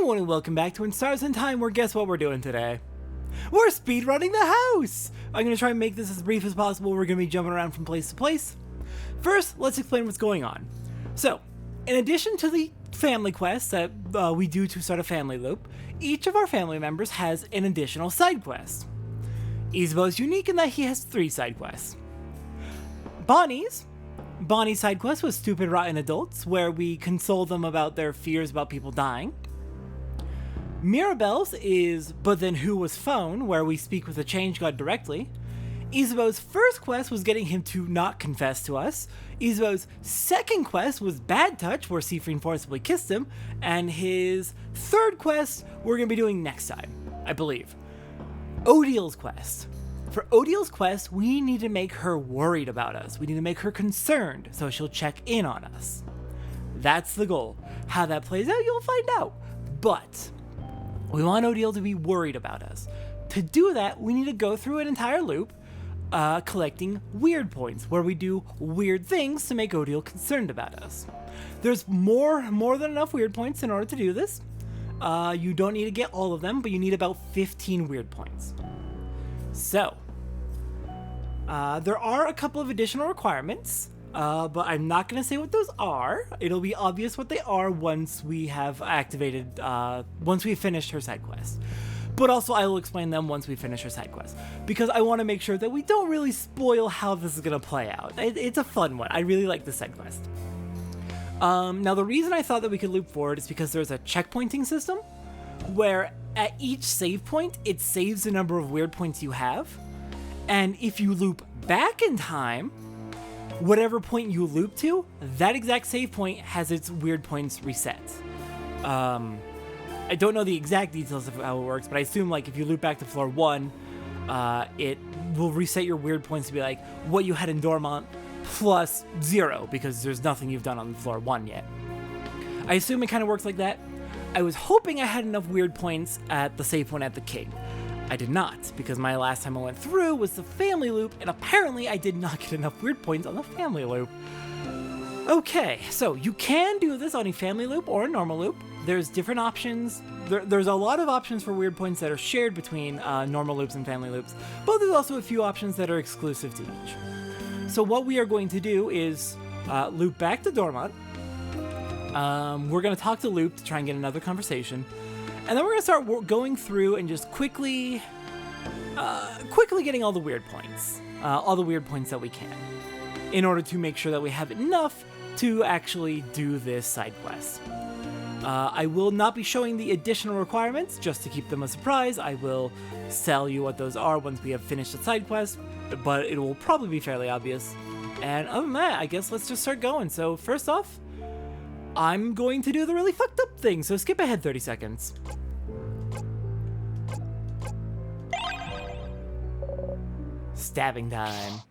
everyone and welcome back to In Stars in Time, where guess what we're doing today? We're speedrunning the house! I'm going to try and make this as brief as possible. We're going to be jumping around from place to place. First, let's explain what's going on. So, in addition to the family quests that we do to start a family loop, each of our family members has an additional side quest. Isabeau is unique in that he has 3 side quests. Bonnie's side quest was Stupid Rotten Adults, where we console them about their fears about people dying. Mirabelle's is But Then Who Was Phone, where we speak with the Change God directly. Isabeau's first quest was getting him to not confess to us. Isabeau's second quest was Bad Touch, where Seafreen forcibly kissed him. And his third quest we're going to be doing next time, I believe. Odile's quest. For Odile's quest, we need to make her worried about us. We need to make her concerned, so she'll check in on us. That's the goal. How that plays out, you'll find out. But we want Odile to be worried about us. To do that, we need to go through an entire loop, collecting weird points, where we do weird things to make Odile concerned about us. There's more than enough weird points in order to do this. You don't need to get all of them, but you need about 15 weird points. So, there are a couple of additional requirements, but I'm not going to say what those are. It'll be obvious what they are once we have activated, once we've finished her side quest. But also I will explain them once we finish her side quest, because I want to make sure that we don't really spoil how this is going to play out. It's a fun one. I really like this side quest. Now the reason I thought that we could loop forward is because there's a checkpointing system, where at each save point, it saves the number of weird points you have. And if you loop back in time, whatever point you loop to, that exact save point has its weird points reset. I don't know the exact details of how it works, but I assume like if you loop back to floor 1, it will reset your weird points to be like what you had in Dormont plus 0, because there's nothing you've done on floor 1 yet. I assume it kind of works like that. I was hoping I had enough weird points at the save point at the King. I did not, because my last time I went through was the family loop, and apparently I did not get enough weird points on the family loop. Okay, so you can do this on a family loop or a normal loop. There's different options. There's a lot of options for weird points that are shared between normal loops and family loops, but there's also a few options that are exclusive to each. So what we are going to do is loop back to Dormont. We're going to talk to Loop to try and get another conversation. And then we're going to start going through and just quickly getting all the weird points. All the weird points that we can, in order to make sure that we have enough to actually do this side quest. I will not be showing the additional requirements, just to keep them a surprise. I will tell you what those are once we have finished the side quest, but it will probably be fairly obvious. And other than that, I guess let's just start going. So first off, I'm going to do the really fucked up thing, so skip ahead 30 seconds. Stabbing time.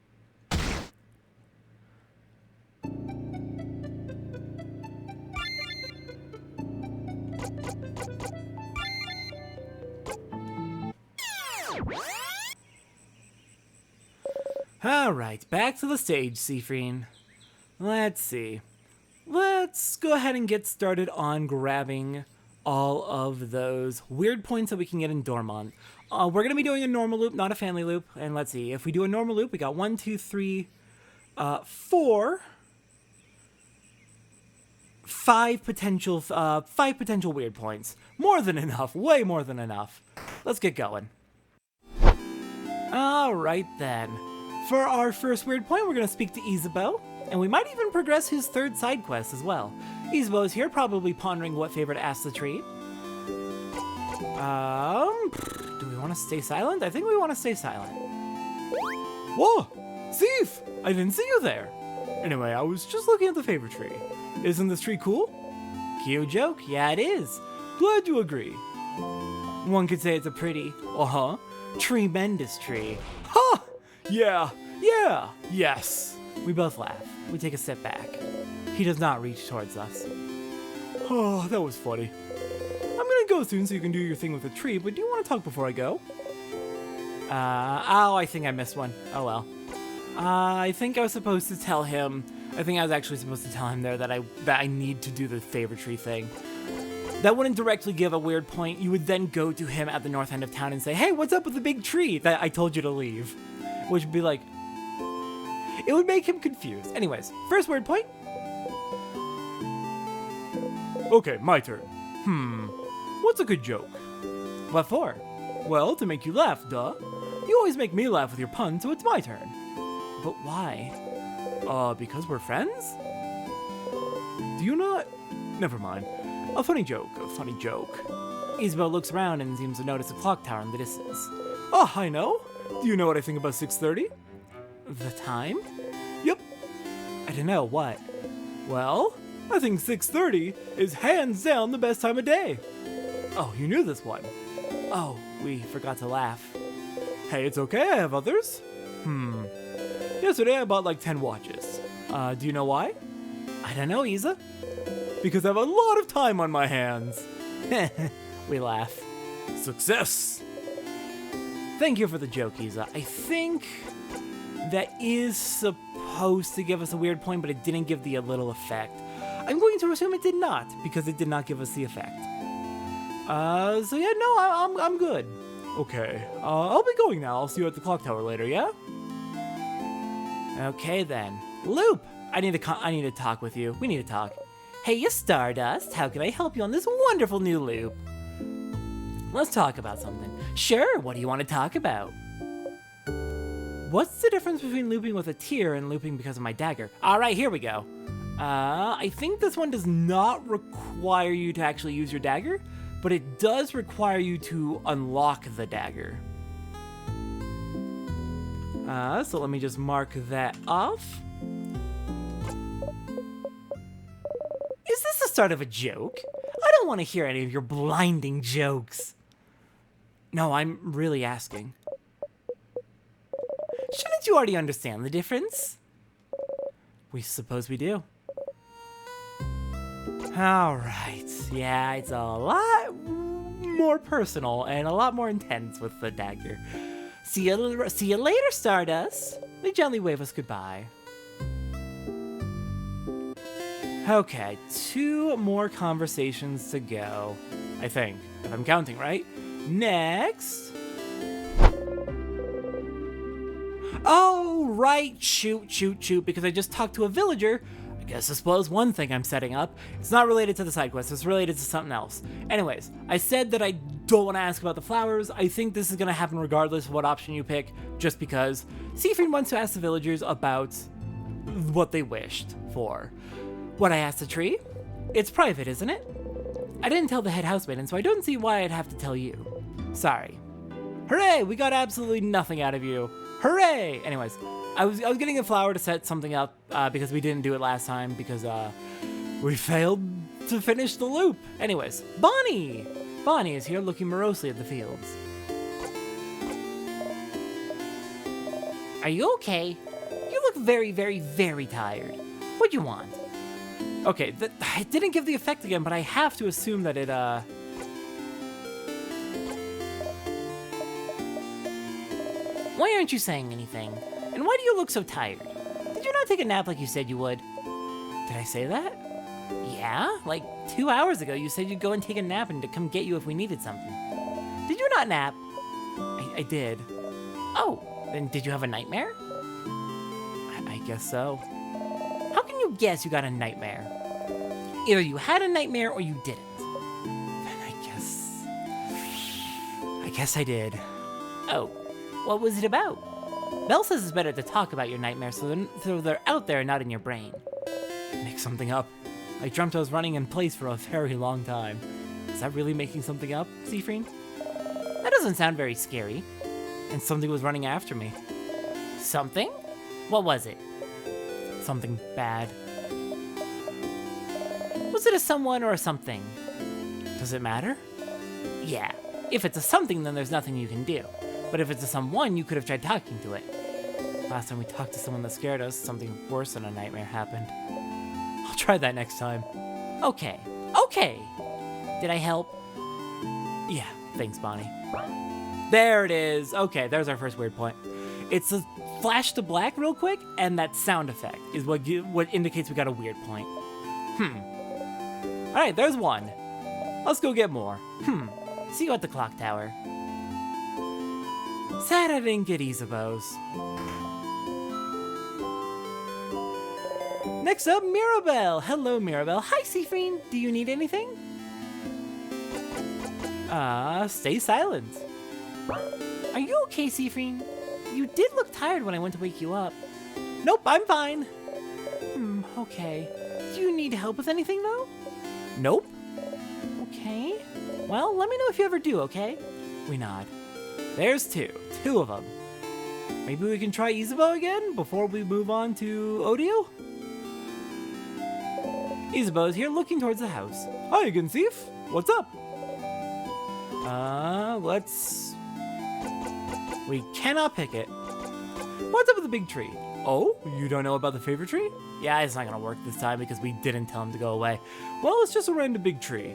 Alright, back to the stage, Seafreen. Let's see. Let's go ahead and get started on grabbing all of those weird points that we can get in Dormont. We're going to be doing a normal loop, not a family loop. And let's see, if we do a normal loop, we got 1, 2, 3, 4, 5 potential weird points. More than enough, way more than enough. Let's get going. Alright then. For our first weird point, we're going to speak to Isabeau. And we might even progress his third side quest as well. Isabeau is here, probably pondering what favor to ask the tree. Do we want to stay silent? I think we want to stay silent. Whoa! Thief! I didn't see you there! Anyway, I was just looking at the favor tree. Isn't this tree cool? Cute joke? Yeah, it is. Glad you agree. One could say it's a pretty, tremendous tree. Ha! Yeah, yes. We both laugh. We take a step back. He does not reach towards us. Oh, that was funny. I'm gonna go soon so you can do your thing with the tree, but do you want to talk before I go? I think I missed one. Oh well. I think I was supposed to tell him, I think I was actually supposed to tell him there that I need to do the favor tree thing. That wouldn't directly give a weird point. You would then go to him at the north end of town and say, hey, what's up with the big tree that I told you to leave? Which would be like, it would make him confused. Anyways, first weird point. Okay, my turn. What's a good joke? What for? Well, to make you laugh, duh. You always make me laugh with your puns, so it's my turn. But why? Because we're friends? Do you not? Never mind. A funny joke, a funny joke. Isabel looks around and seems to notice a clock tower in the distance. Oh, I know. Do you know what I think about 6:30? The time? Yep. I don't know, what? Well, I think 6:30 is hands down the best time of day. Oh, you knew this one. Oh, we forgot to laugh. Hey, it's okay, I have others. Yesterday I bought like 10 watches. Do you know why? I don't know, Isa. Because I have a lot of time on my hands. We laugh. Success! Thank you for the joke, Isa. I think that is supposed to give us a weird point, but it didn't give the little effect. I'm going to assume it did not, because it did not give us the effect. So yeah, no, I'm good. Okay, I'll be going now. I'll see you at the clock tower later, yeah? Okay then. Loop! I need to talk with you. We need to talk. Hey, you Stardust, how can I help you on this wonderful new loop? Let's talk about something. Sure, what do you want to talk about? What's the difference between looping with a tear and looping because of my dagger? Alright, here we go. I think this one does not require you to actually use your dagger, but it does require you to unlock the dagger. So let me just mark that off. Is this the start of a joke? I don't want to hear any of your blinding jokes. No, I'm really asking. Shouldn't you already understand the difference? We suppose we do. Alright, yeah, it's a lot more personal and a lot more intense with the dagger. See you later, Stardust. They gently wave us goodbye. Okay, 2 more conversations to go, I think, if I'm counting right. Next. Oh, right, shoot, because I just talked to a villager. I suppose one thing I'm setting up. It's not related to the side quest, it's related to something else. Anyways, I said that I don't want to ask about the flowers. I think this is going to happen regardless of what option you pick, just because Siegfried wants to ask the villagers about what they wished for. What I asked the tree? It's private, isn't it? I didn't tell the head housemaiden, so I don't see why I'd have to tell you. Sorry. Hooray! We got absolutely nothing out of you. Hooray! Anyways, I was getting a flower to set something up because we didn't do it last time because we failed to finish the loop. Anyways, Bonnie! Bonnie is here looking morosely at the fields. Are you okay? You look very, very, very tired. What do you want? Okay, it didn't give the effect again, but I have to assume that it, Why aren't you saying anything? And why do you look so tired? Did you not take a nap like you said you would? Did I say that? Yeah, like 2 hours ago you said you'd go and take a nap and to come get you if we needed something. Did you not nap? I did. Oh, then did you have a nightmare? I guess so. How can you guess you got a nightmare? Either you had a nightmare or you didn't. Then I guess I did. Oh, what was it about? Belle says it's better to talk about your nightmares so they're out there and not in your brain. Make something up. I dreamt I was running in place for a very long time. Is that really making something up, Siegfried? That doesn't sound very scary. And something was running after me. Something? What was it? Something bad. Was it a someone or a something? Does it matter? Yeah. If it's a something, then there's nothing you can do. But if it's a someone, you could have tried talking to it. Last time we talked to someone that scared us, something worse than a nightmare happened. I'll try that next time. Okay. Did I help? Yeah, thanks, Bonnie. There it is. Okay, there's our first weird point. It's a flash to black real quick, and that sound effect is what indicates we got a weird point. All right, there's one. Let's go get more. See you at the clock tower. Sad I didn't get Isabeau's. Next up, Mirabelle. Hello, Mirabelle. Hi, Seafreen. Do you need anything? Stay silent. Are you okay, Seafreen? You did look tired when I went to wake you up. Nope, I'm fine. Okay. Do you need help with anything, though? Nope. Okay. Well, let me know if you ever do, okay? We nod. There's two of them. Maybe we can try Isabeau again before we move on to Odile? Isabeau is here looking towards the house. Hi again, Thief. What's up? We cannot pick it. What's up with the big tree? Oh, you don't know about the favorite tree? Yeah, it's not gonna work this time because we didn't tell him to go away. Well, it's just a random big tree.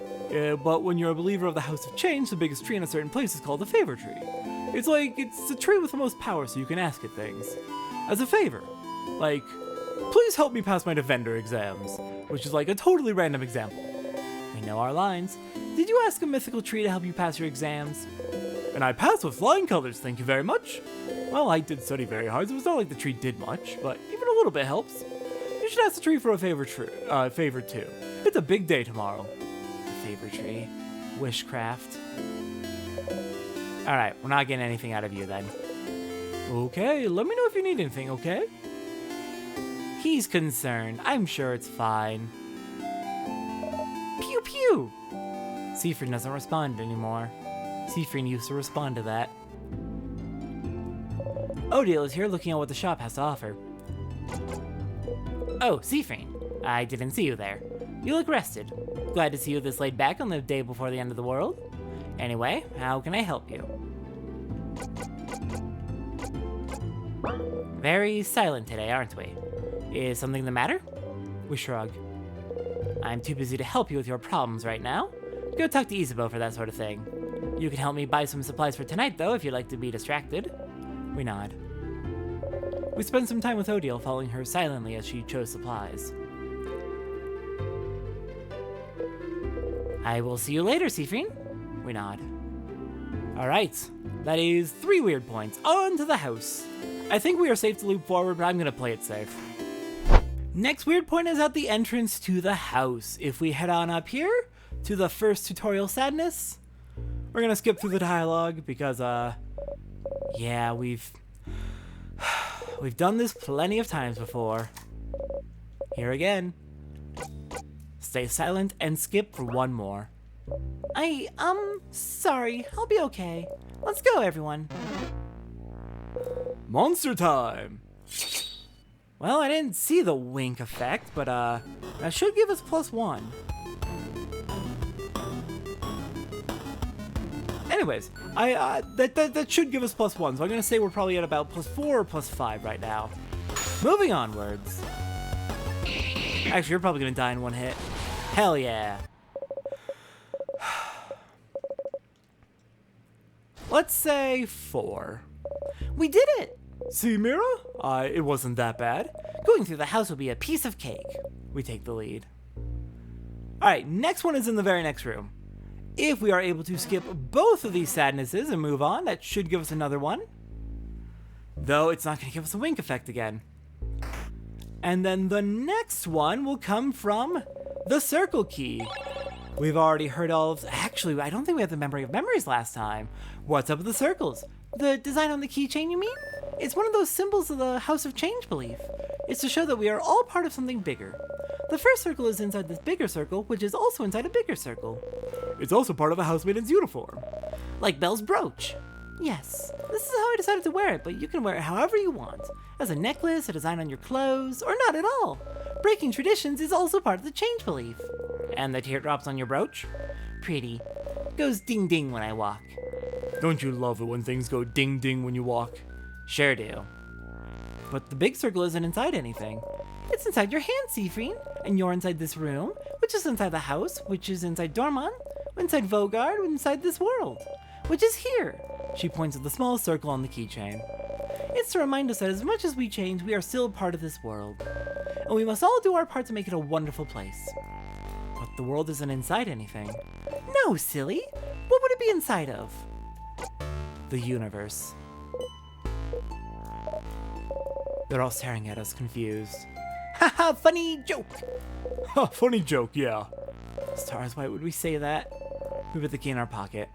But when you're a believer of the House of Change, the biggest tree in a certain place is called the favorite tree. It's the tree with the most power, so you can ask it things. As a favor. Like, please help me pass my defender exams. Which is like a totally random example. We know our lines. Did you ask a mythical tree to help you pass your exams? And I passed with flying colors, thank you very much. Well, I did study very hard, so it's not like the tree did much, but even a little bit helps. You should ask the tree for a favor too. It's a big day tomorrow. Favor tree. Wishcraft. Alright, we're not getting anything out of you then. Okay, let me know if you need anything, okay? He's concerned. I'm sure it's fine. Pew pew! Seafreen doesn't respond anymore. Seafreen used to respond to that. Odile is here looking at what the shop has to offer. Oh, Seafreen. I didn't see you there. You look rested. Glad to see you this laid back on the day before the end of the world. Anyway, how can I help you? Very silent today, aren't we? Is something the matter? We shrug. I'm too busy to help you with your problems right now. Go talk to Isabeau for that sort of thing. You can help me buy some supplies for tonight, though, if you'd like to be distracted. We nod. We spend some time with Odile, following her silently as she chose supplies. I will see you later, Seafreen. We nod. Alright, that is 3 weird points. On to the house. I think we are safe to loop forward, but I'm gonna play it safe. Next weird point is at the entrance to the house. If we head on up here to the first tutorial sadness, we're gonna skip through the dialogue because, yeah, we've done this plenty of times before. Here again. Stay silent and skip for one more. Sorry, I'll be okay. Let's go, everyone. Monster time! Well, I didn't see the wink effect, but, that should give us +1. Anyways, that should give us +1, so I'm gonna say we're probably at about +4 or +5 right now. Moving onwards. Actually, you're probably gonna die in one hit. Hell yeah. Let's say 4. We did it! See, Mira? It wasn't that bad. Going through the house will be a piece of cake. We take the lead. Alright, next one is in the very next room. If we are able to skip both of these sadnesses and move on, that should give us another one. Though it's not going to give us a wink effect again. And then the next one will come from the circle key. We've already heard all of... Actually, I don't think we had the memory of memories last time. What's up with the circles? The design on the keychain, you mean? It's one of those symbols of the House of Change belief. It's to show that we are all part of something bigger. The first circle is inside this bigger circle, which is also inside a bigger circle. It's also part of a housemaid's uniform. Like Belle's brooch. Yes, this is how I decided to wear it, but you can wear it however you want. As a necklace, a design on your clothes, or not at all. Breaking traditions is also part of the change belief. And the teardrops on your brooch? Pretty. Goes ding ding when I walk. Don't you love it when things go ding ding when you walk? Sure do. But the big circle isn't inside anything. It's inside your hand, Seafreen, and you're inside this room, which is inside the house, which is inside Dormont, inside Vogard, inside this world, which is here. She points at the small circle on the keychain. It's to remind us that as much as we change, we are still part of this world. And we must all do our part to make it a wonderful place. But the world isn't inside anything. No, silly. What would it be inside of? The universe. They're all staring at us, confused. Haha, funny joke! Ha, funny joke, yeah. Stars, why would we say that? We put the key in our pocket.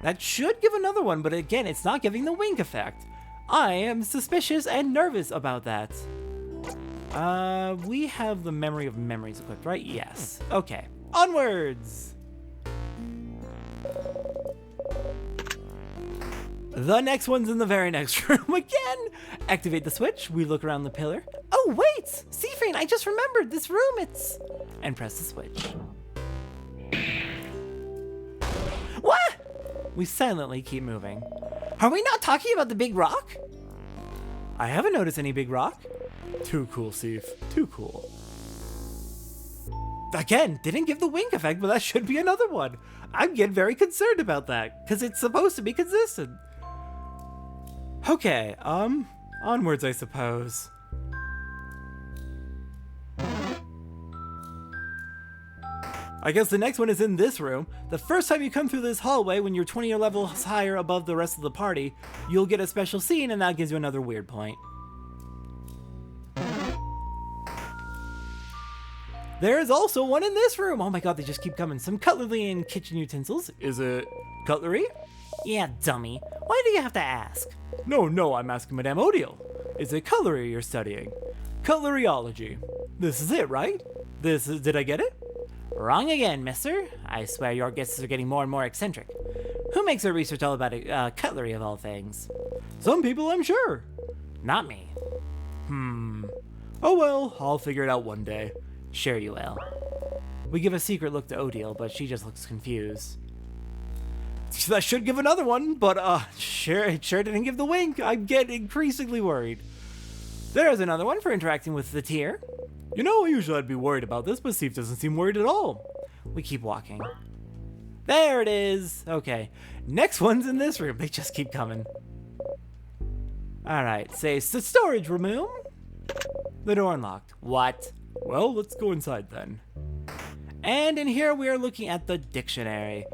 That should give another one, but again, it's not giving the wink effect. I am suspicious and nervous about that. We have the memory of memories equipped, right? Yes. Okay. Onwards! The next one's in the very next room again. Activate the switch. We look around the pillar. Oh, wait! Seafreen, I just remembered this room. It's... And press the switch. What? We silently keep moving. Are we not talking about the big rock? I haven't noticed any big rock. Too cool, Seaf. Too cool. Again, didn't give the wink effect, but that should be another one. I'm getting very concerned about that, because it's supposed to be consistent. Okay, onwards, I suppose. I guess the next one is in this room. The first time you come through this hallway, when you're 20 levels higher above the rest of the party, you'll get a special scene, and that gives you another weird point. There is also one in this room. Oh my god, they just keep coming. Some cutlery and kitchen utensils. Is it cutlery? Yeah, dummy. Why do you have to ask? No, I'm asking Madame Odiel. Is it cutlery you're studying? Cutleryology. This is it, right? Did I get it? Wrong again, mister. I swear your guesses are getting more and more eccentric. Who makes their research all about cutlery of all things? Some people, I'm sure. Not me. Oh well, I'll figure it out one day. Sure you will. We give a secret look to Odiel, but she just looks confused. That should give another one, but it sure didn't give the wink. I'm getting increasingly worried. There's another one for interacting with the tier. You know, usually I'd be worried about this, but Steve doesn't seem worried at all. We keep walking. There it is. Okay, next one's in this room. They just keep coming. Alright, say it's the storage room. The door unlocked. What? Well, let's go inside then. And in here we are looking at the dictionary.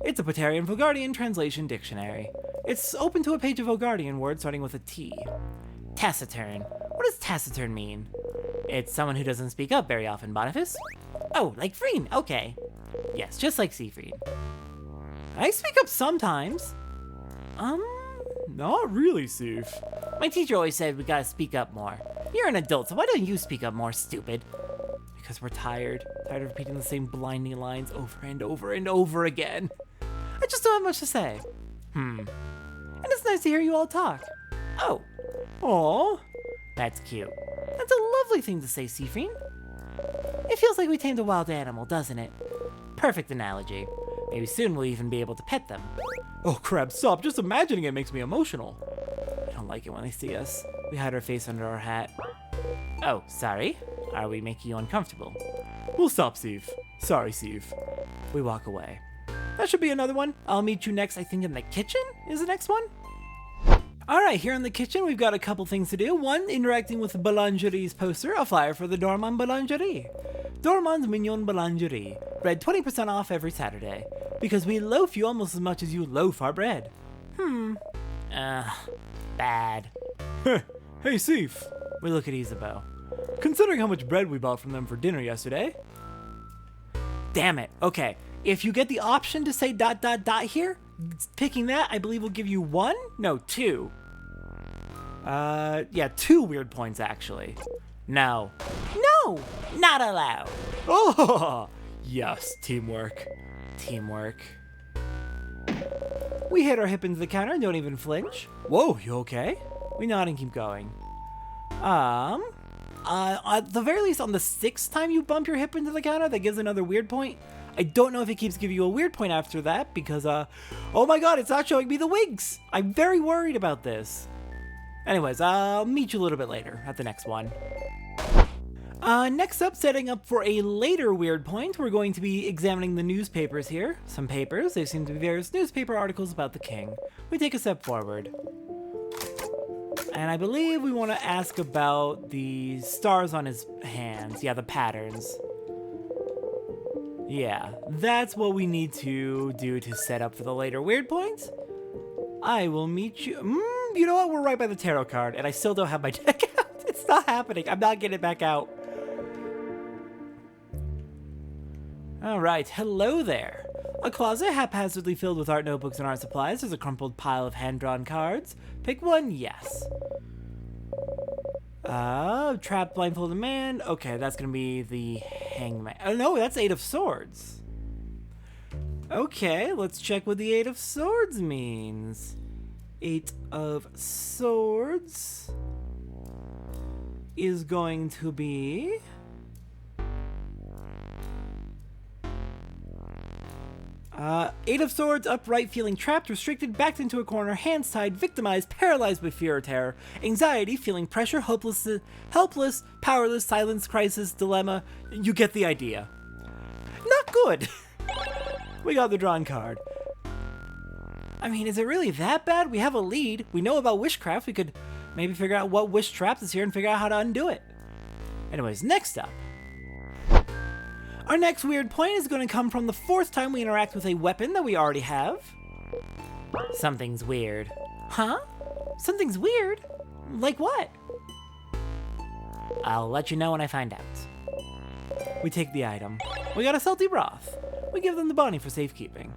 It's a Potarian Vogardian translation dictionary. It's open to a page of Vogardian words starting with a T. Taciturn. What does taciturn mean? It's someone who doesn't speak up very often, Boniface. Oh, like Freen, okay. Yes, just like Seafreen. I speak up sometimes. Not really, Seaf. My teacher always said we gotta speak up more. You're an adult, so why don't you speak up more, stupid? Because we're tired. Tired of repeating the same blinding lines over and over and over again. I just don't have much to say. And it's nice to hear you all talk. Oh. Aw. That's cute. That's a lovely thing to say, Seafreen. It feels like we tamed a wild animal, doesn't it? Perfect analogy. Maybe soon we'll even be able to pet them. Oh crap, stop. Just imagining it makes me emotional. I don't like it when they see us. We hide our face under our hat. Oh, sorry. Are we making you uncomfortable? We'll stop, Steve. Sorry, Steve. We walk away. That should be another one. I'll meet you next, I think, in the kitchen is the next one. Alright, here in the kitchen, we've got a couple things to do. One, interacting with Boulangerie's poster, a flyer for the Dormont Boulangerie. Dormont's Mignon Boulangerie. Bread 20% off every Saturday. Because we loaf you almost as much as you loaf our bread. Bad. Hey, Seif. We look at Isabeau. Considering how much bread we bought from them for dinner yesterday. Damn it. Okay, if you get the option to say ... here, picking that, I believe will give you 1? No, 2. Yeah, 2 weird points, actually. No. No! Not allowed! Oh! Yes, teamwork. Teamwork. We hit our hip into the counter and don't even flinch. Whoa, you okay? We nod and keep going. At the very least, on the 6th time you bump your hip into the counter, that gives another weird point. I don't know if it keeps giving you a weird point after that, because, oh my god, it's not showing me the winks! I'm very worried about this. Anyways, I'll meet you a little bit later at the next one. Next up, setting up for a later weird point, we're going to be examining the newspapers here. Some papers, they seem to be various newspaper articles about the king. We take a step forward. And I believe we want to ask about the stars on his hands. Yeah, the patterns. Yeah, that's what we need to do to set up for the later weird points. I will meet you. You know what? We're right by the tarot card, and I still don't have my deck out. It's not happening. I'm not getting it back out. All right, hello there. A closet haphazardly filled with art notebooks and art supplies. There's a crumpled pile of hand-drawn cards. Pick one, yes. Trapped blindfolded man. Okay, that's gonna be the hangman. Oh no, that's 8 of swords. Okay, let's check what the 8 of swords means. 8 of swords is going to be... Eight of Swords, upright, feeling trapped, restricted, backed into a corner, hands tied, victimized, paralyzed by fear or terror, anxiety, feeling pressure, helpless, powerless, silence, crisis, dilemma. You get the idea. Not good. We got the drawn card. I mean, is it really that bad? We have a lead. We know about witchcraft. We could maybe figure out what wish trap is here and figure out how to undo it. Anyways, next up. Our next weird point is going to come from the 4th time we interact with a weapon that we already have. Something's weird. Huh? Something's weird? Like what? I'll let you know when I find out. We take the item. We got a salty broth. We give them the bunny for safekeeping.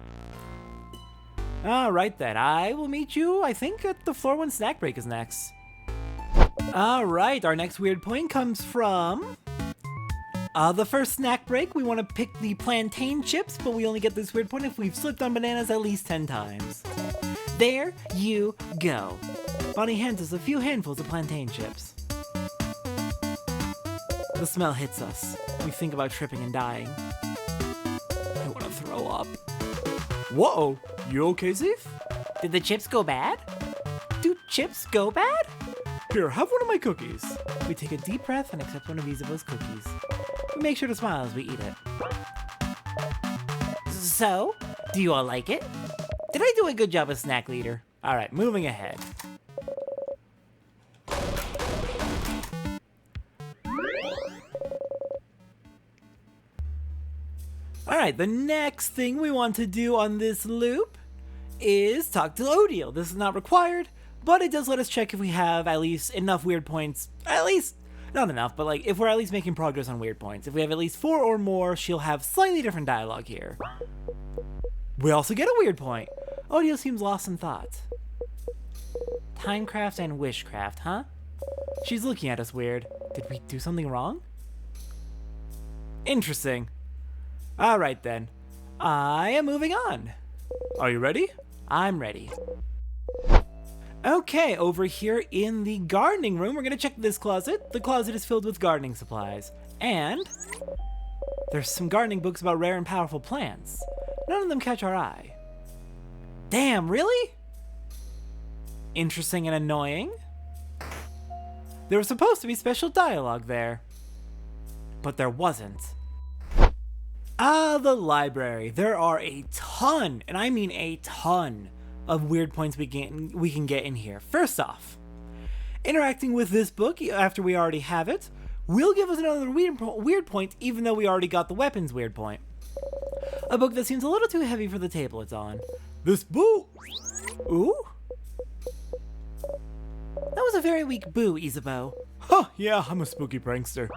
Alright then, I will meet you, I think, at the floor when snack break is next. Alright, our next weird point comes from... the first snack break, we want to pick the plantain chips, but we only get this weird point if we've slipped on bananas at least 10 times. There you go. Bonnie hands us a few handfuls of plantain chips. The smell hits us. We think about tripping and dying. I want to throw up. Whoa, you okay, Zif? Did the chips go bad? Do chips go bad? Here, have one of my cookies. We take a deep breath and accept one of Isabeau's cookies. We make sure to smile as we eat it. So, do you all like it? Did I do a good job as snack leader? Alright, moving ahead. Alright, the next thing we want to do on this loop is talk to Odile. This is not required, but it does let us check if we have at least enough weird points. At least, not enough, but like if we're at least making progress on weird points. If we have at least 4 or more, she'll have slightly different dialogue here. We also get a weird point. Odile seems lost in thought. Timecraft and wishcraft, huh? She's looking at us weird. Did we do something wrong? Interesting. Alright then. I am moving on. Are you ready? I'm ready. Okay, over here in the gardening room, we're gonna check this closet. The closet is filled with gardening supplies. And there's some gardening books about rare and powerful plants. None of them catch our eye. Damn, really? Interesting and annoying. There was supposed to be special dialogue there, but there wasn't. The library. There are a ton, and I mean a ton, of weird points we can get in here. First off, interacting with this book after we already have it will give us another weird point, even though we already got the weapons weird point. A book that seems a little too heavy for the table it's on. This book. Ooh? That was a very weak boo, Isabeau. Huh, yeah, I'm a spooky prankster.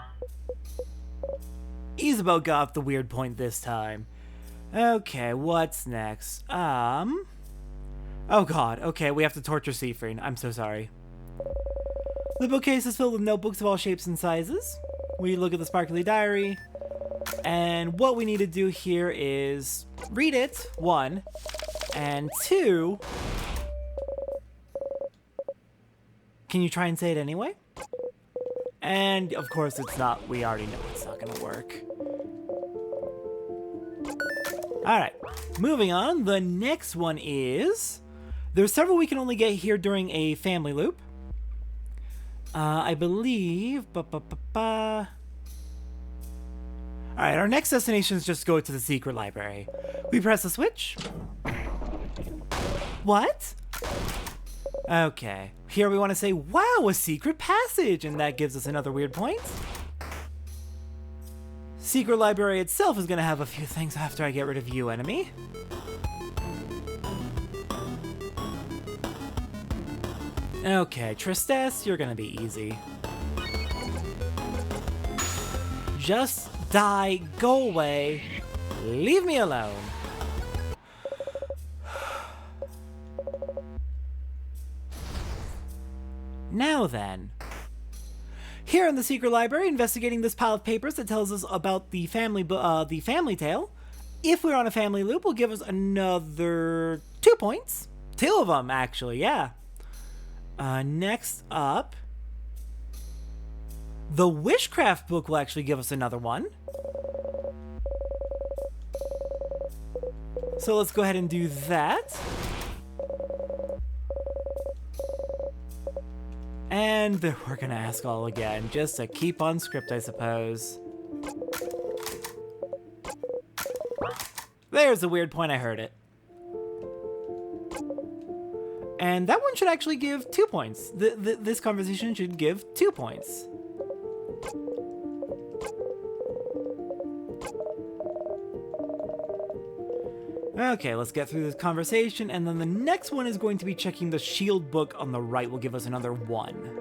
Isabeau got the weird point this time. Okay, what's next? Oh god, okay, we have to torture Seafreen. I'm so sorry. The bookcase is filled with notebooks of all shapes and sizes. We look at the sparkly diary, and what we need to do here is read it, 1, and 2... Can you try and say it anyway? And, of course, it's not. We already know it's not gonna work. Alright, moving on. The next one is... There's several we can only get here during a family loop. I believe... Alright, our next destination is just go to the secret library. We press the switch. What? Okay, here we want to say, wow, a secret passage, and that gives us another weird point. Secret Library itself is gonna have a few things after I get rid of you, enemy. Okay, Tristesse, you're gonna be easy. Just die, go away, leave me alone. Now then. Here in the Secret Library, investigating this pile of papers that tells us about the family tale. If we're on a family loop, will give us another 2 points. 2 of them, actually, yeah. Next up, the Wishcraft book will actually give us another 1. So let's go ahead and do that. And we're gonna ask all again, just to keep on script, I suppose. There's a weird point, I heard it. And that one should actually give 2 points. This conversation should give 2 points. Okay, let's get through this conversation, and then the next one is going to be checking the shield book on the right will give us another 1.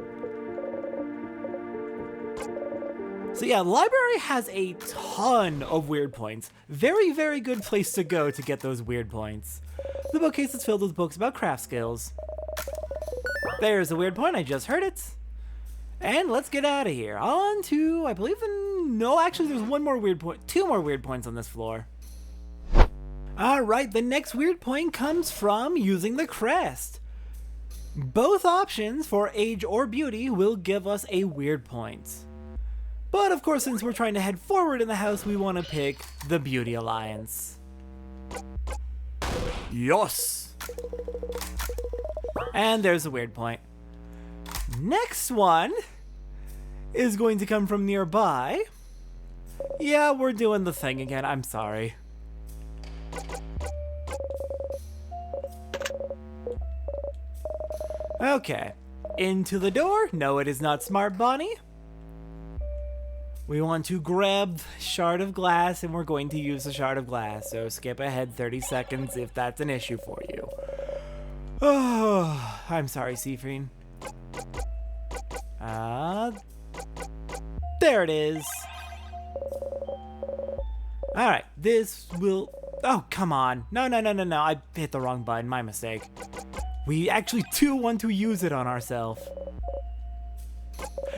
So yeah, the library has a ton of weird points. Very, very good place to go to get those weird points. The bookcase is filled with books about craft skills. There's a weird point, I just heard it. And let's get out of here. On to, I believe, no, actually there's 1 more weird point, 2 more weird points on this floor. Alright, the next weird point comes from using the crest. Both options for age or beauty will give us a weird point. But of course, since we're trying to head forward in the house, we want to pick the Beauty Alliance. Yes! And there's a weird point. Next one is going to come from nearby. Yeah, we're doing the thing again, I'm sorry. Okay, into the door. No, it is not Smart Bonnie. We want to grab shard of glass, and we're going to use the shard of glass, so skip ahead 30 seconds if that's an issue for you. Oh, I'm sorry, Seafreen. There it is. Alright, this will... Oh, come on. No, I hit the wrong button, my mistake. We actually do want to use it on ourselves.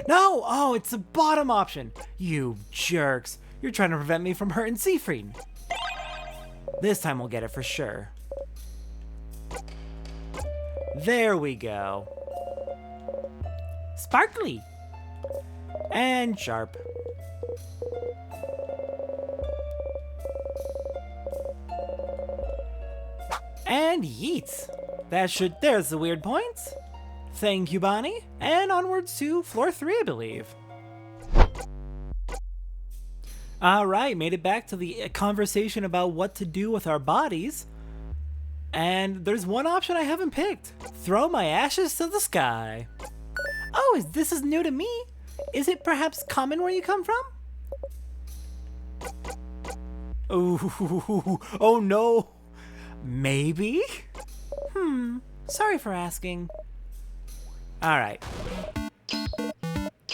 No! Oh, it's the bottom option. You jerks. You're trying to prevent me from hurting Seafreen. This time we'll get it for sure. There we go. Sparkly. And sharp. And yeet. There's the weird points. Thank you, Bonnie. And onwards to floor 3, I believe. Alright, made it back to the conversation about what to do with our bodies. And there's one option I haven't picked. Throw my ashes to the sky. Oh, this is new to me. Is it perhaps common where you come from? Ooh, oh no. Maybe? Sorry for asking. Alright.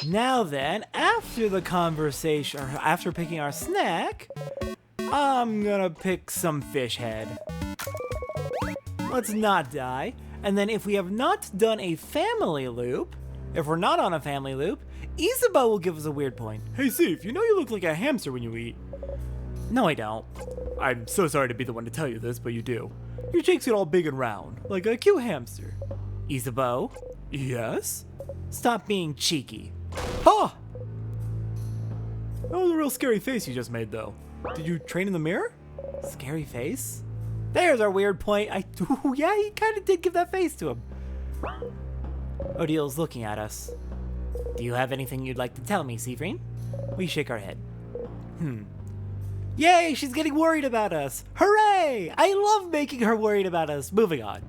Now then, after the conversation, or after picking our snack, I'm gonna pick some fish head. Let's not die. And then if we have not done a family loop, if we're not on a family loop, Isabel will give us a weird point. Hey, Sif, you know you look like a hamster when you eat. No, I don't. I'm so sorry to be the one to tell you this, but you do. Your cheeks get all big and round, like a cute hamster. Isabeau? Yes? Stop being cheeky. Oh! That was a real scary face you just made, though. Did you train in the mirror? Scary face? There's our weird point. Yeah, he kind of did give that face to him. Odil's looking at us. Do you have anything you'd like to tell me, Seafreen? We shake our head. Yay, she's getting worried about us. Hooray! I love making her worried about us. Moving on.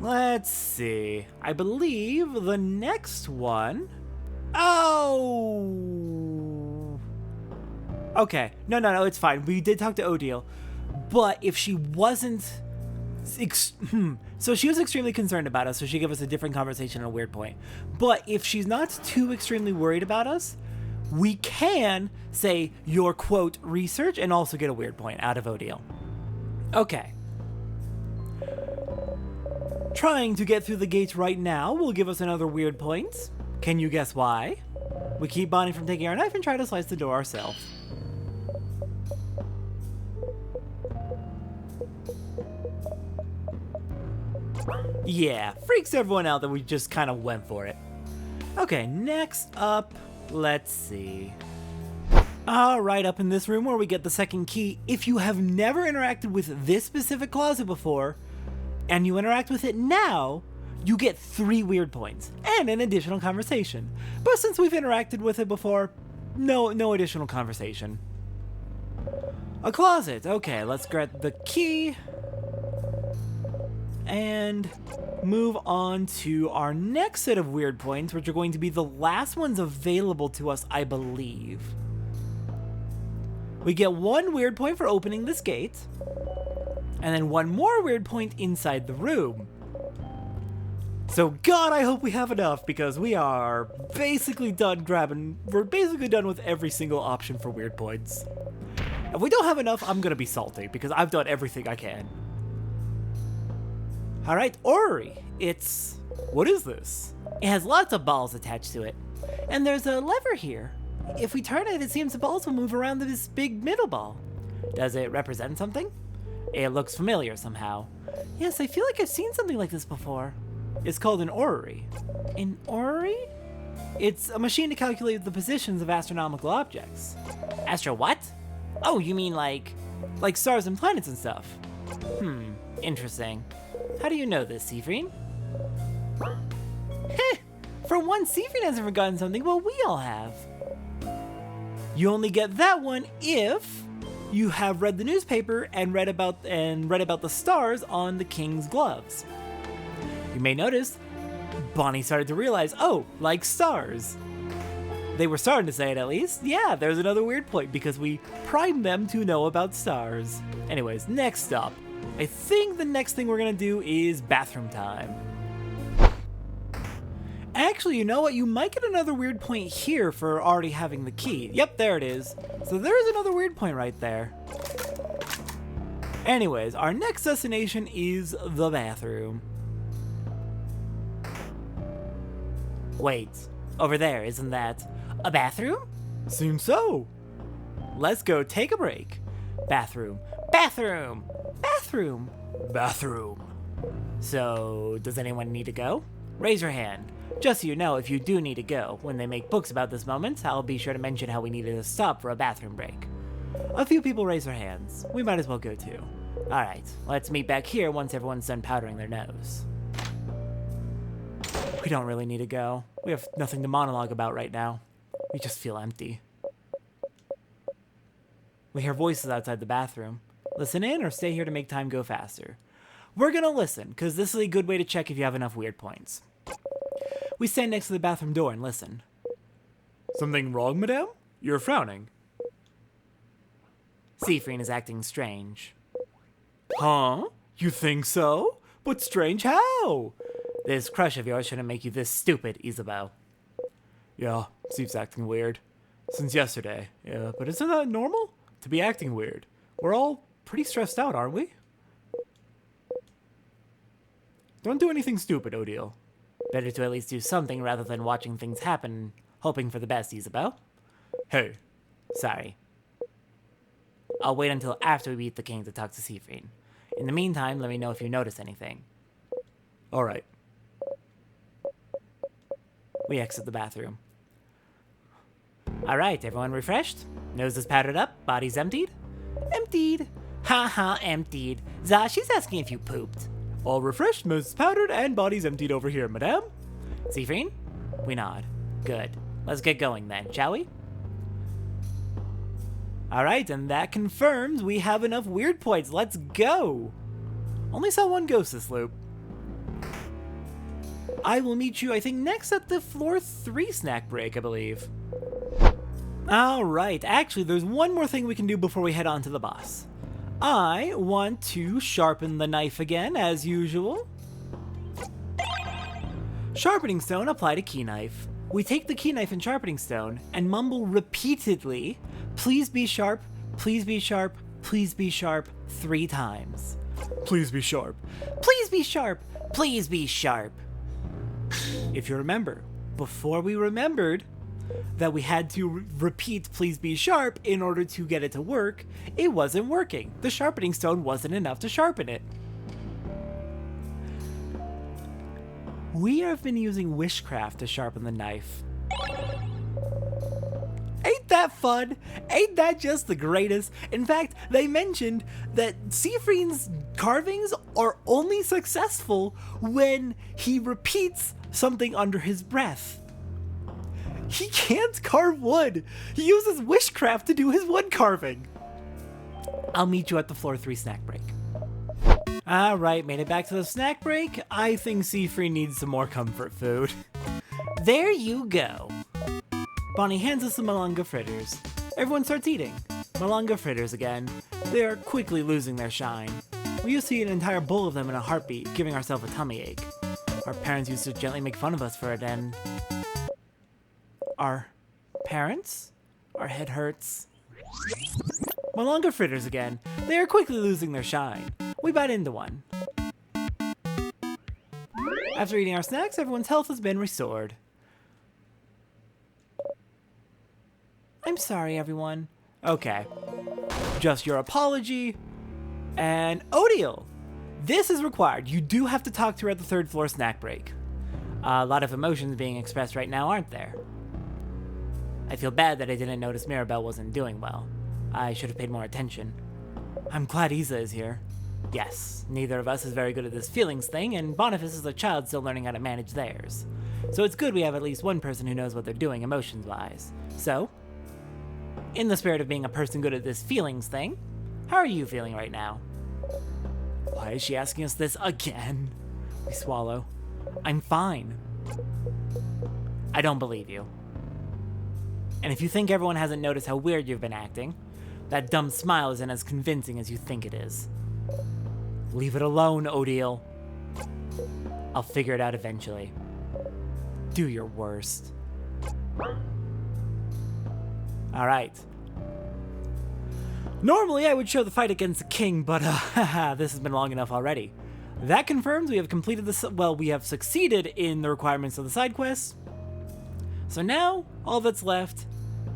Let's see. I believe the next one Oh! Okay. No, it's fine. We did talk to Odile. But if she wasn't... So she was extremely concerned about us, so she gave us a different conversation at a weird point. But if she's not too extremely worried about us, we can say your quote research and also get a weird point out of Odile. Okay. Trying to get through the gates right now will give us another weird point. Can you guess why? We keep Bonnie from taking our knife and try to slice the door ourselves. Yeah, freaks everyone out that we just kind of went for it. Okay, next up, let's see. Alright, up in this room where we get the second key, if you have never interacted with this specific closet before, and you interact with it now, you get 3 weird points, and an additional conversation. But since we've interacted with it before, no additional conversation. A closet, okay, let's grab the key, and move on to our next set of weird points, which are going to be the last ones available to us, I believe. We get 1 weird point for opening this gate, and then 1 more weird point inside the room. So God, I hope we have enough, because we are basically done we're basically done with every single option for weird points. If we don't have enough, I'm gonna be salty, because I've done everything I can. Alright, orrery. What is this? It has lots of balls attached to it. And there's a lever here. If we turn it, it seems the balls will move around this big middle ball. Does it represent something? It looks familiar somehow. Yes, I feel like I've seen something like this before. It's called an orrery. An orrery? It's a machine to calculate the positions of astronomical objects. Astro what? Oh, you mean like stars and planets and stuff? Interesting. How do you know this, Seafreen? Heh! For one, Seafreen hasn't forgotten something, but we all have. You only get that one if you have read the newspaper and read about the stars on the king's gloves. You may notice Bonnie started to realize, oh, like stars. They were starting to say it at least. Yeah, there's another weird point because we primed them to know about stars. Anyways, next up. I think the next thing we're gonna do is bathroom time. Actually, you know what? You might get another weird point here for already having the key. Yep, there it is. So there's another weird point right there. Anyways, our next destination is the bathroom. Wait, over there, isn't that a bathroom? Seems so. Let's go take a break. Bathroom. Bathroom! Bathroom! Bathroom. So, does anyone need to go? Raise your hand. Just so you know, if you do need to go, when they make books about this moment, I'll be sure to mention how we needed to stop for a bathroom break. A few people raise their hands. We might as well go too. Alright, let's meet back here once everyone's done powdering their nose. We don't really need to go. We have nothing to monologue about right now. We just feel empty. We hear voices outside the bathroom. Listen in or stay here to make time go faster. We're gonna listen, because this is a good way to check if you have enough weird points. We stand next to the bathroom door and listen. Something wrong, madame? You're frowning. Seafreen is acting strange. Huh? You think so? But strange how? This crush of yours shouldn't make you this stupid, Isabeau. Yeah, Seaf's acting weird. Since yesterday. Yeah, but isn't that normal? To be acting weird. We're all pretty stressed out, aren't we? Don't do anything stupid, Odile. Better to at least do something rather than watching things happen, hoping for the best, Isabeau. Hey. Sorry. I'll wait until after we beat the king to talk to Seafreen. In the meantime, let me know if you notice anything. Alright. We exit the bathroom. Alright, everyone refreshed? Noses powdered up, bodies emptied? Emptied. Haha, emptied. Zah, she's asking if you pooped. All refreshed, noses powdered, and bodies emptied over here, madame. Seafreen? We nod. Good. Let's get going then, shall we? Alright, and that confirms we have enough weird points. Let's go! Only saw one ghost this loop. I will meet you, I think, next at the floor 3 snack break, I believe. Alright, actually, there's one more thing we can do before we head on to the boss. I want to sharpen the knife again, as usual. Sharpening stone applied to key knife. We take the key knife and sharpening stone and mumble repeatedly, "Please be sharp, please be sharp, please be sharp," 3 times. Please be sharp. Please be sharp. Please be sharp. If you remember, before we remembered that we had to repeat "please be sharp" in order to get it to work, it wasn't working. The sharpening stone wasn't enough to sharpen it. We have been using witchcraft to sharpen the knife. Ain't that fun? Ain't that just the greatest? In fact, they mentioned that Siegfried's carvings are only successful when he repeats something under his breath. He can't carve wood. He uses witchcraft to do his wood carving. I'll meet you at the floor 3 snack break. Alright, made it back to the snack break. I think Siegfried needs some more comfort food. There you go. Bonnie hands us some malunga fritters. Everyone starts eating. Malunga fritters again. They are quickly losing their shine. We used to eat an entire bowl of them in a heartbeat, giving ourselves a tummy ache. Our parents used to gently make fun of us for it, and... Our parents? Our head hurts. Malunga fritters again. They are quickly losing their shine. We bite into one. After eating our snacks, everyone's health has been restored. I'm sorry, everyone. Okay. Just your apology. And Odile! This is required. You do have to talk to her at the 3rd floor snack break. A lot of emotions being expressed right now, aren't there? I feel bad that I didn't notice Mirabelle wasn't doing well. I should have paid more attention. I'm glad Isa is here. Yes, neither of us is very good at this feelings thing, and Boniface is a child still learning how to manage theirs. So it's good we have at least one person who knows what they're doing emotions-wise. So, in the spirit of being a person good at this feelings thing, how are you feeling right now? Why is she asking us this again? We swallow. I'm fine. I don't believe you. And if you think everyone hasn't noticed how weird you've been acting, that dumb smile isn't as convincing as you think it is. Leave it alone, Odile. I'll figure it out eventually. Do your worst. Alright. Normally I would show the fight against the king, but this has been long enough already. That confirms we have completed we have succeeded in the requirements of the side quests. So now, all that's left,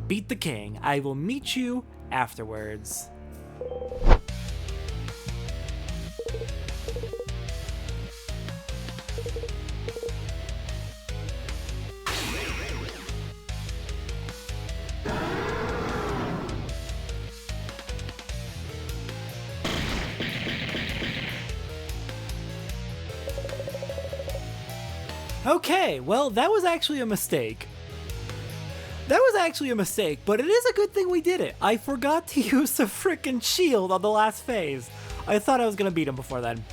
beat the king. I will meet you afterwards. Okay, well, that was actually a mistake. But it is a good thing we did it. I forgot to use the frickin' shield on the last phase. I thought I was gonna beat him before then.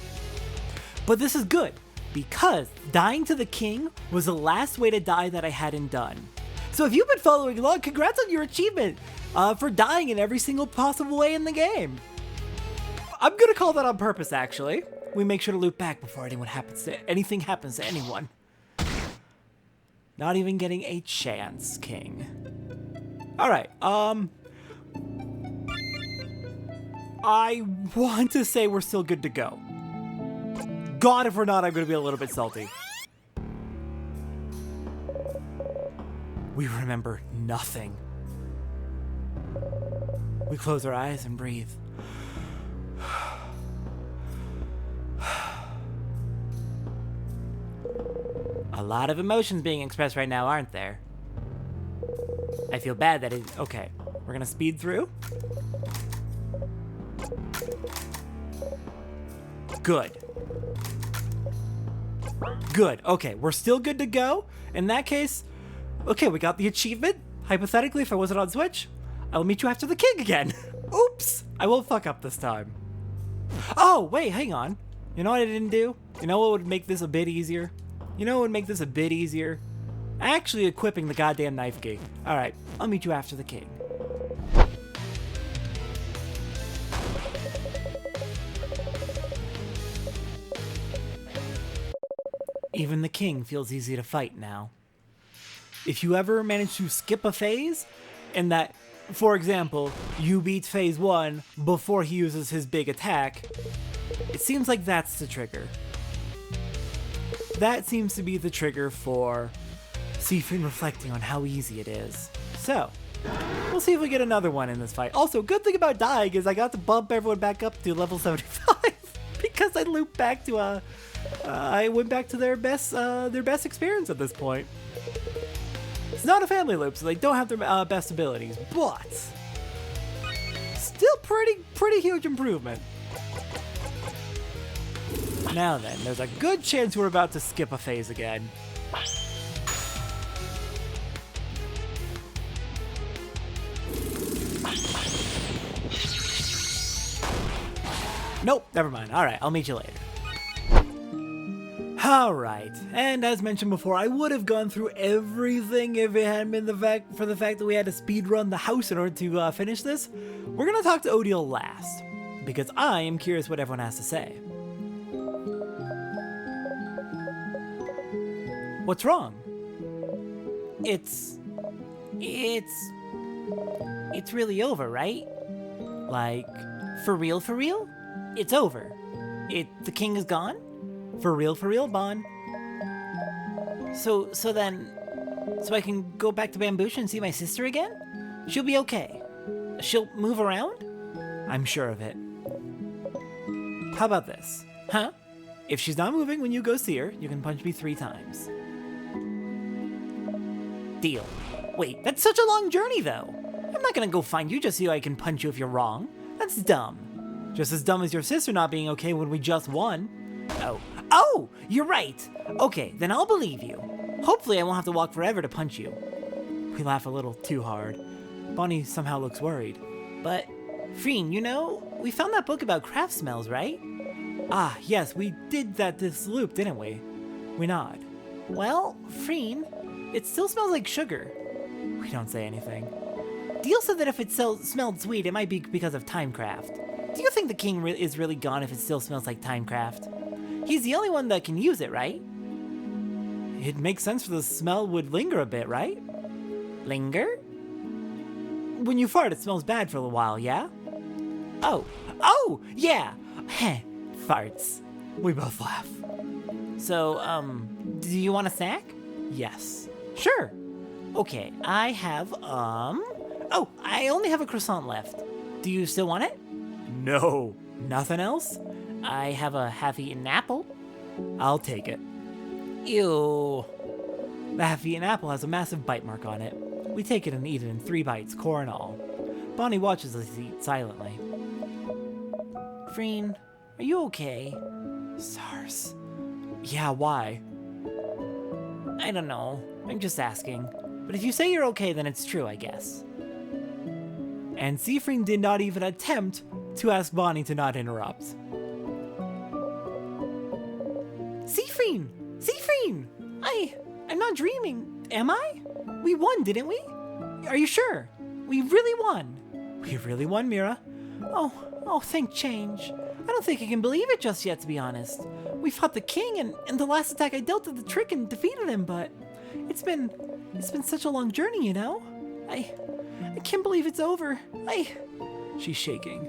But this is good, because dying to the king was the last way to die that I hadn't done. So if you've been following along, congrats on your achievement for dying in every single possible way in the game. I'm gonna call that on purpose, actually. We make sure to loop back before anything happens to anyone. Not even getting a chance, king. Alright, I want to say we're still good to go. God, if we're not, I'm gonna be a little bit salty. We remember nothing. We close our eyes and breathe. A lot of emotions being expressed right now, aren't there? I feel bad that okay, we're gonna speed through. Good. Good, okay, we're still good to go. In that case, okay, we got the achievement. Hypothetically, if I wasn't on Switch, I will meet you after the king again. Oops, I won't fuck up this time. Oh, wait, hang on. You know what I didn't do? You know what would make this a bit easier? You know what would make this a bit easier? Actually equipping the goddamn knife key. Alright, I'll meet you after the king. Even the king feels easy to fight now. If you ever manage to skip a phase, and that, for example, you beat phase 1 before he uses his big attack, it seems like that's the trigger. That seems to be the trigger for Siegfried reflecting on how easy it is. So, we'll see if we get another one in this fight. Also, good thing about dying is I got to bump everyone back up to level 75 because I looped back to I went back to their best experience at this point. It's not a family loop, so they don't have their best abilities, but still pretty huge improvement. Now then, there's a good chance we're about to skip a phase again. Nope, never mind. Alright, I'll meet you later. Alright, and as mentioned before, I would have gone through everything if it hadn't been for the fact that we had to speedrun the house in order to finish this. We're gonna talk to Odile last, because I am curious what everyone has to say. What's wrong? It's really over, right? Like, for real? It's over. The king is gone? For real, Bon? So I can go back to Bambusha and see my sister again? She'll be okay. She'll move around? I'm sure of it. How about this? Huh? If she's not moving when you go see her, you can punch me 3 times. Deal. Wait, that's such a long journey, though. I'm not gonna go find you just so I can punch you if you're wrong. That's dumb. Just as dumb as your sister not being okay when we just won. Oh, you're right. Okay, then I'll believe you. Hopefully I won't have to walk forever to punch you. We laugh a little too hard. Bonnie somehow looks worried. But, Freen, you know, we found that book about craft smells, right? Ah, yes, we did this loop, didn't we? We nod. Well, Freen, it still smells like sugar. We don't say anything. Deal said that if it smelled sweet, it might be because of Timecraft. Do you think the king is really gone if it still smells like Timecraft? He's the only one that can use it, right? It makes sense for the smell would linger a bit, right? Linger? When you fart, it smells bad for a while, yeah? Oh, yeah! Heh, farts. We both laugh. So, do you want a snack? Yes. Sure. Okay, I have, oh, I only have a croissant left. Do you still want it? No. Nothing else? I have a half-eaten apple. I'll take it. Ew. The half-eaten apple has a massive bite mark on it. We take it and eat it in 3 bites, core and all. Bonnie watches us eat silently. Freen, are you okay? SARS. Yeah, why? I don't know. I'm just asking. But if you say you're okay, then it's true, I guess. And Siegfried did not even attempt to ask Bonnie to not interrupt. Siegfried! I'm not dreaming, am I? We won, didn't we? Are you sure? We really won. We really won, Mira. Oh, thank change. I don't think I can believe it just yet, to be honest. We fought the king, and the last attack I dealt did the trick and defeated him, but it's been such a long journey, you know? I can't believe it's over. She's shaking.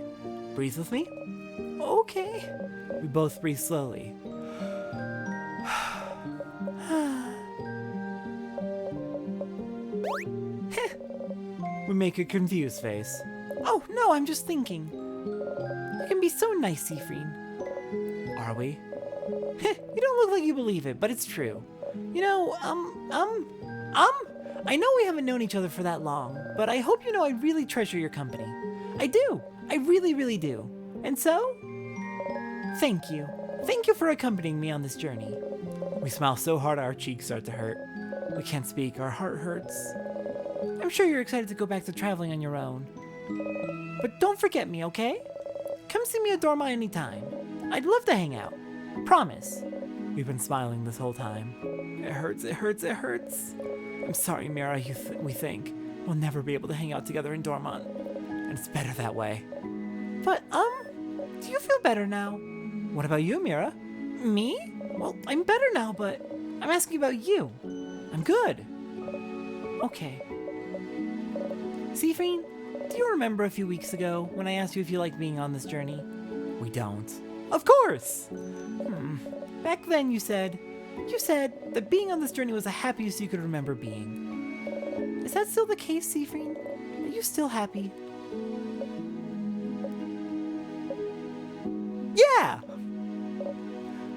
Breathe with me? Okay. We both breathe slowly. We make a confused face. Oh, no, I'm just thinking. You can be so nice, Siegfried. Are we? You don't look like you believe it, but it's true. You know, I know we haven't known each other for that long, but I hope you know I really treasure your company. I do. I really, really do. And so, thank you. Thank you for accompanying me on this journey. We smile so hard our cheeks start to hurt. We can't speak, our heart hurts. I'm sure you're excited to go back to traveling on your own. But don't forget me, okay? Come see me at Dormont anytime. I'd love to hang out. Promise. We've been smiling this whole time. It hurts, it hurts, it hurts. I'm sorry, Mira, we think. We'll never be able to hang out together in Dormont. And it's better that way. But, do you feel better now? What about you, Mira? Me? Well, I'm better now, but I'm asking about you. I'm good. Okay. Seafreen, do you remember a few weeks ago when I asked you if you liked being on this journey? We don't. Of course! Back then you said that being on this journey was the happiest you could remember being. Is that still the case, Seafreen? Are you still happy? Yeah!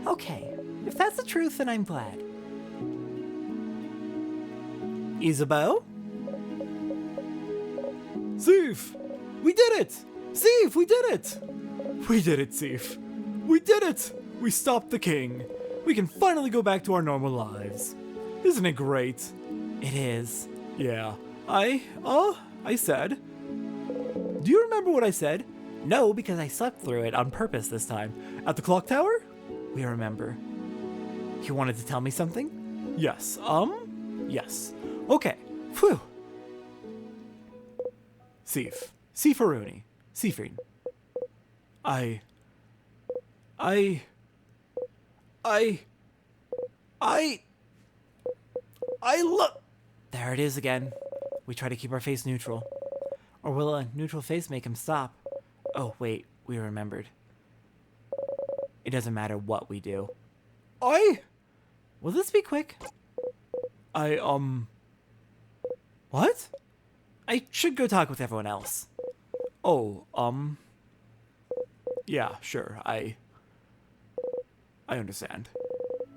Okay, if that's the truth, then I'm glad. Isabeau? Seif! We did it! Seif, we did it! We did it, Seif. We did it! We stopped the king. We can finally go back to our normal lives. Isn't it great? It is. Yeah. I said. Do you remember what I said? No, because I slept through it on purpose this time. At the clock tower? We remember. You wanted to tell me something? Yes. Yes. Okay. Phew. Seif. Seifaruni. Seifreen. I look. There it is again. We try to keep our face neutral. Or will a neutral face make him stop? Oh, wait, we remembered. It doesn't matter what we do. Will this be quick? What? I should go talk with everyone else. Oh, yeah, sure, I understand.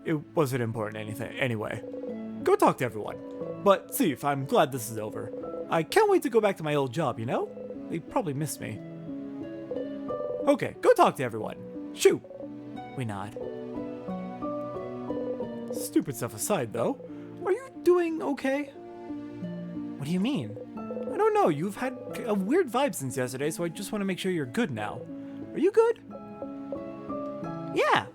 It wasn't important anything anyway. Go talk to everyone. But, Seif, I'm glad this is over. I can't wait to go back to my old job, you know? They probably miss me. Okay, go talk to everyone. Shoo! We nod. Stupid stuff aside, though, are you doing okay? What do you mean? I don't know, you've had a weird vibe since yesterday, so I just want to make sure you're good now. Are you good? Yeah.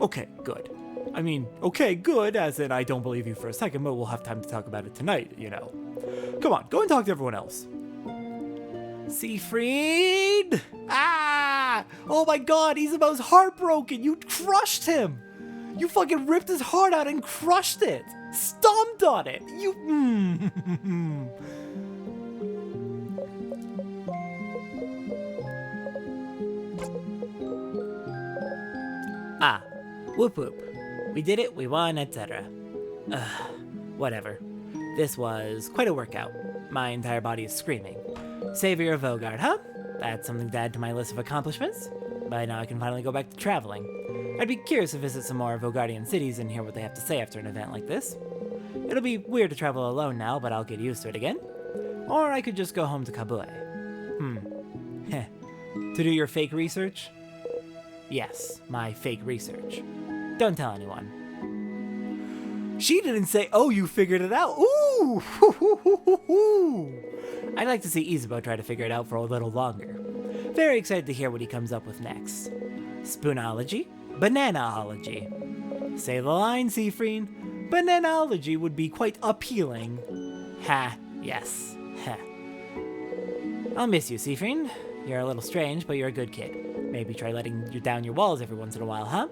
Okay, good. I mean, okay, good, as in I don't believe you for a second, but we'll have time to talk about it tonight, you know. Come on, go and talk to everyone else. Seifried! Ah! Oh my god, Isabeau's heartbroken! You crushed him! You fucking ripped his heart out and crushed it! Stomped on it! You... Ah, whoop whoop. We did it, we won, etc. Whatever. This was quite a workout. My entire body is screaming. Savior of Vogard, huh? That's something to add to my list of accomplishments. By now I can finally go back to traveling. I'd be curious to visit some more Vogardian cities and hear what they have to say after an event like this. It'll be weird to travel alone now, but I'll get used to it again. Or I could just go home to Kabue. Heh. To do your fake research? Yes, my fake research. Don't tell anyone. She didn't say, oh, you figured it out. Ooh! I'd like to see Isabeau try to figure it out for a little longer. Very excited to hear what he comes up with next. Spoonology? Bananaology. Say the line, Seifreen. Bananaology would be quite appealing. Ha, yes. Ha. I'll miss you, Seifreen. You're a little strange, but you're a good kid. Maybe try letting down your walls every once in a while, huh?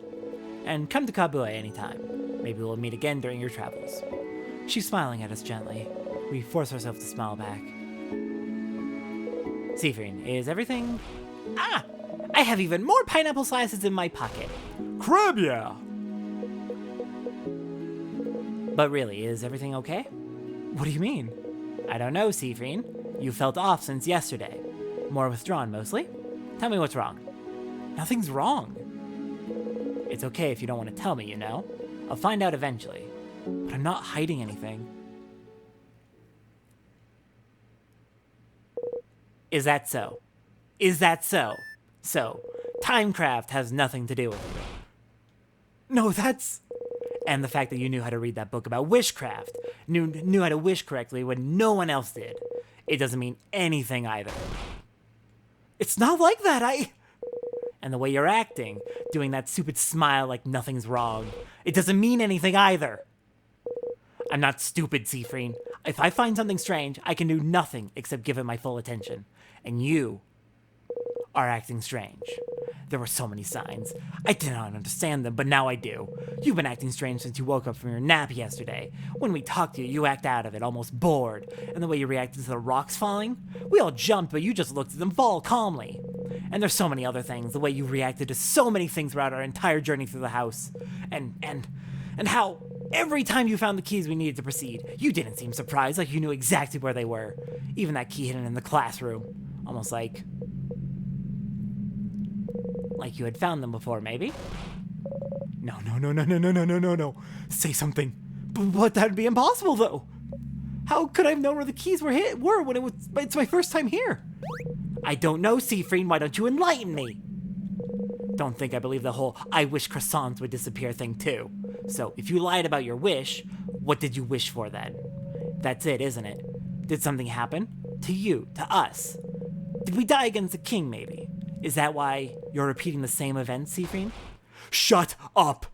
And come to Kabue anytime. Maybe we'll meet again during your travels. She's smiling at us gently. We force ourselves to smile back. Seifreen, is everything... Ah! I have even more pineapple slices in my pocket. Crab, yeah! But really, is everything okay? What do you mean? I don't know, Seifreen. You felt off since yesterday. More withdrawn, mostly. Tell me what's wrong. Nothing's wrong. It's okay if you don't want to tell me, you know? I'll find out eventually. But I'm not hiding anything. Is that so? Is that so? So, Timecraft has nothing to do with it. No, that's... And the fact that you knew how to read that book about wishcraft, knew how to wish correctly when no one else did. It doesn't mean anything either. It's not like that, And the way you're acting, doing that stupid smile like nothing's wrong. It doesn't mean anything either. I'm not stupid, Seafreen. If I find something strange, I can do nothing except give it my full attention. And you are acting strange. There were so many signs. I did not understand them, but now I do. You've been acting strange since you woke up from your nap yesterday. When we talked to you, you act out of it, almost bored. And the way you reacted to the rocks falling? We all jumped, but you just looked at them fall calmly. And there's so many other things. The way you reacted to so many things throughout our entire journey through the house. And how every time you found the keys we needed to proceed, you didn't seem surprised, like you knew exactly where they were. Even that key hidden in the classroom. Almost like you had found them before, maybe? No. Say something. But that'd be impossible, though. How could I have known where the keys were when it's my first time here? I don't know, Seafreen. Why don't you enlighten me? Don't think I believe the whole I wish croissants would disappear thing, too. So, if you lied about your wish, what did you wish for then? That's it, isn't it? Did something happen? To you, to us? Did we die against the king, maybe? Is that why you're repeating the same event, Seafreen? Shut up!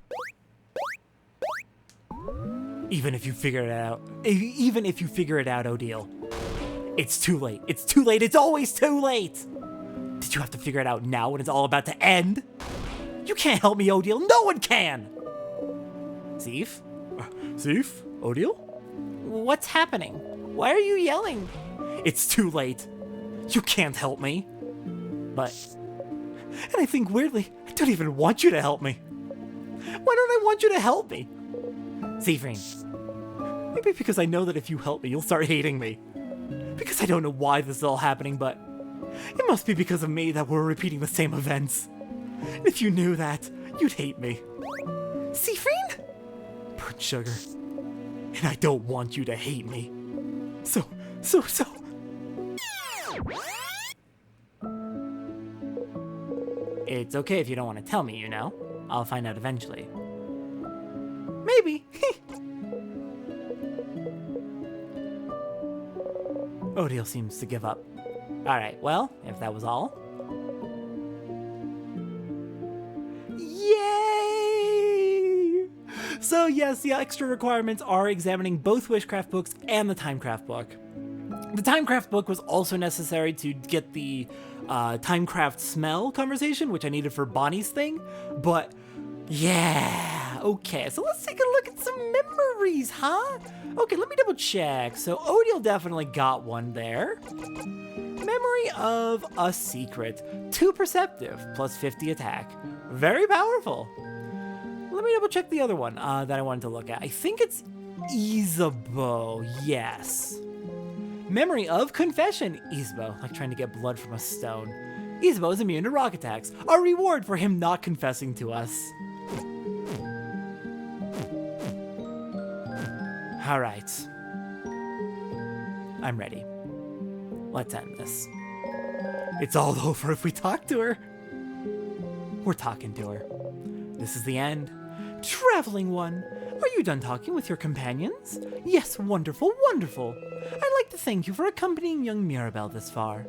Even if you figure it out, Odile. It's too late. It's too late. It's always too late! Did you have to figure it out now when it's all about to end? You can't help me, Odile. No one can! Seaf? Seaf? Odile? What's happening? Why are you yelling? It's too late. You can't help me. And I think weirdly, I don't even want you to help me. Why don't I want you to help me? Seafreen. Maybe because I know that if you help me, you'll start hating me. Because I don't know why this is all happening, but it must be because of me that we're repeating the same events. And if you knew that, you'd hate me. Seafreen? Burnt sugar. And I don't want you to hate me. So. It's okay if you don't want to tell me, you know. I'll find out eventually. Maybe. Odile seems to give up. Alright, well, if that was all. Yay! So yes, the extra requirements are examining both Wishcraft books and the Timecraft book. The Timecraft book was also necessary to get the Timecraft smell conversation, which I needed for Bonnie's thing, but yeah, okay, so let's take a look at some memories, huh? Okay, let me double check. So Odile definitely got one there. Memory of a secret. 2 perceptive, plus 50 attack. Very powerful. Let me double check the other one that I wanted to look at. I think it's Isabeau, yes. Memory of confession. Isabeau, like trying to get blood from a stone. Isabeau is immune to rock attacks. A reward for him not confessing to us. Alright. I'm ready. Let's end this. It's all over if we talk to her. We're talking to her. This is the end. Traveling one, are you done talking with your companions? Yes, wonderful, wonderful. I'd like to thank you for accompanying young Mirabelle this far.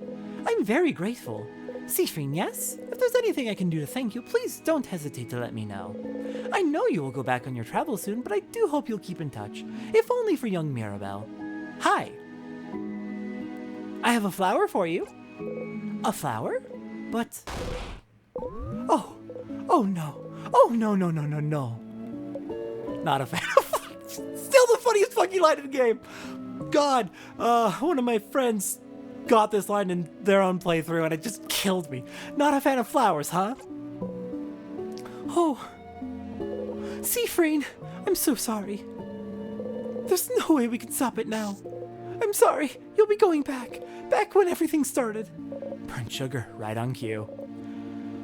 I'm very grateful. Seafreen, yes? If there's anything I can do to thank you, please don't hesitate to let me know. I know you will go back on your travels soon, but I do hope you'll keep in touch, if only for young Mirabelle. Hi. I have a flower for you. A flower? But... Oh no. Oh no. Not a fan of... Still the funniest fucking line in the game. God, one of my friends got this line in their own playthrough and it just killed me. Not a fan of flowers, huh? Oh. Seafreen, I'm so sorry. There's no way we can stop it now. I'm sorry, you'll be going back when everything started. Burnt sugar, right on cue.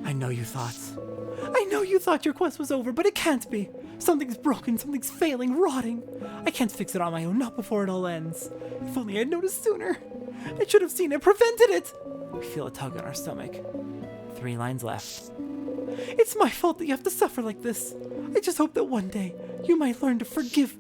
I know you thought your quest was over, but it can't be. Something's broken, something's failing, rotting. I can't fix it on my own, not before it all ends. If only I'd noticed sooner. I should have seen it, prevented it. We feel a tug on our stomach. 3 lines left. It's my fault that you have to suffer like this. I just hope that one day you might learn to forgive